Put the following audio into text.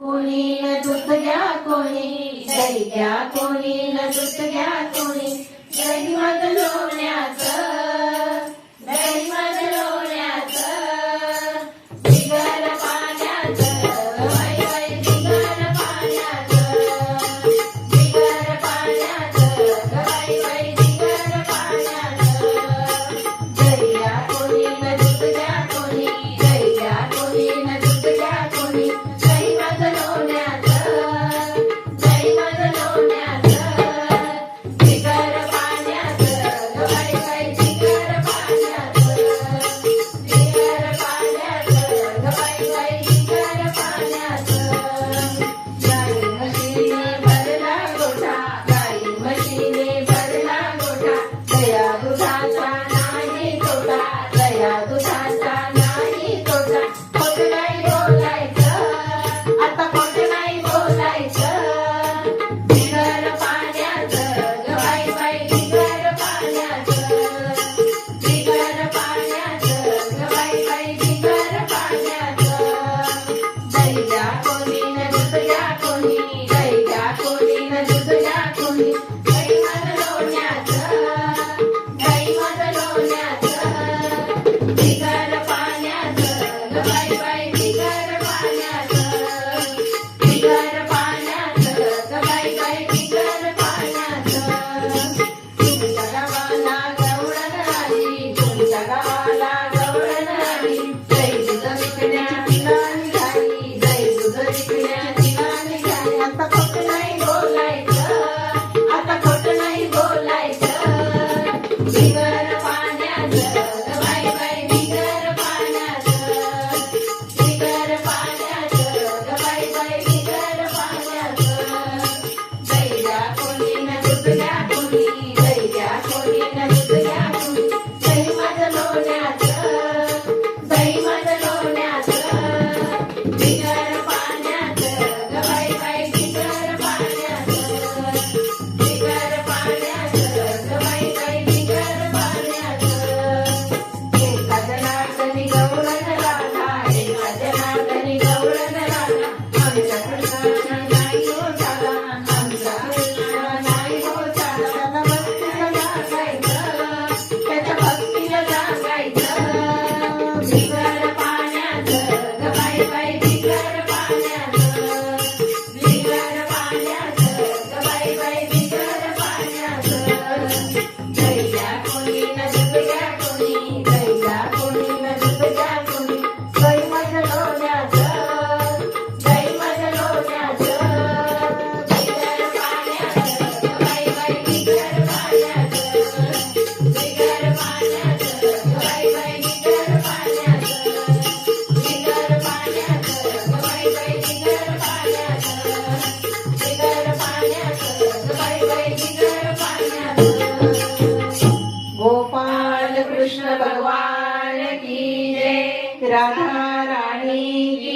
कोणी न दूध घ्या कोणी दही घ्या, कोणी न दूध घ्या कोणी दही मध लोण्याचं, दही मध लोण्याचं, बिगर पाण्याचं, बाई बाई बिगर पाण्याचं, बिगर पाण्याचं, बाई बाई बिगर पाण्याचं. दही घ्या कोणी न दूध घ्या कोणी, दही घ्या कोणी न दूध घ्या कोणी दही मध लोण्याचं, दही मध लोण्याचं, बिगर पाण्याचं, बाई बाई बिगर पाण्याचं, बिगर पाण्याचं, बाई बाई बिगर पाण्याचं. गाई म्हशीने भरला गोठा, गाई म्हशीने भरला गोठा, दया दुधाचा नाही तोटा, दया दुधाचा नाही तोटा. खोट नाही बोलायचं, आता खोट नाही बोलायचं, बिगर पाण्याचं, बाई बाई बिगर पाण्याचं, बिगर पाण्याचं, बाई बाई बिगर पाण्याचं. दही घ्या कोणी न दूध घ्या कोणी, दही घ्या कोणी न दूध घ्या कोणी दही मध लोण्याचं, दही मध लोण्याचं, बिगर पाण्याचं, बाई बाई बिगर पाण्याचं, बिगर पाण्याचं, बाई बाई बिगर पाण्याचं. तुमच्या गावाला गवळण आली, तुमच्या गावाला गवळण आली, दही दूध विकण्याला निघाली, दही दूध विकण्याला निघाली. आता खोट नाही बोलायचं, आता खोट नाही बोलायचं, बिगर पाण्याचं, बाई बाई बिगर पाण्याचं, बिगर पाण्याचं, बाई बाई बिगर पाण्याचं. दही घ्या कोणी न दूध घ्या कोणी, दही घ्या कोणी न दूध घ्या कोणी दही मध लोण्याचं, दही मध लोण्याचं, बिगर पाण्याचं, बाई बाई बिगर पाण्याचं, बिगर पाण्याचं, बाई बाई बिगर पाण्याचं. एका जनार्दनी गवळण राधा, एका जनार्दनी गवळण राधा, आमच्या कृष्णाला नाही हो झाला, आमच्या कृष्णाला नाही हो झाला. त्याच्या भक्तीला जागायचं, बिगर पाण्याचं, बाई बाई बिगर पाण्याचं, बिगर पाण्याचं, बाई बाई बिगर पाण्याचं. दही घ्या कोणी न दूध घ्या कोणी, दही घ्या कोणी न दूध घ्या कोणी दही मध लोण्याचं, दही मध लोण्याचं, बिगर पाण्याचं, बाई बाई बिगर पाण्याचं, बिगर पाण्याचं, बाई बाई बिगर पाण्याचं, बिगर पाण्याचं, बाई बाई बिगर पाण्याचं, बिगर पाण्याचं, बाई बाई बिगर पाण्याचं. गोपाल कृष्ण भगवान की जय, राधा राणी की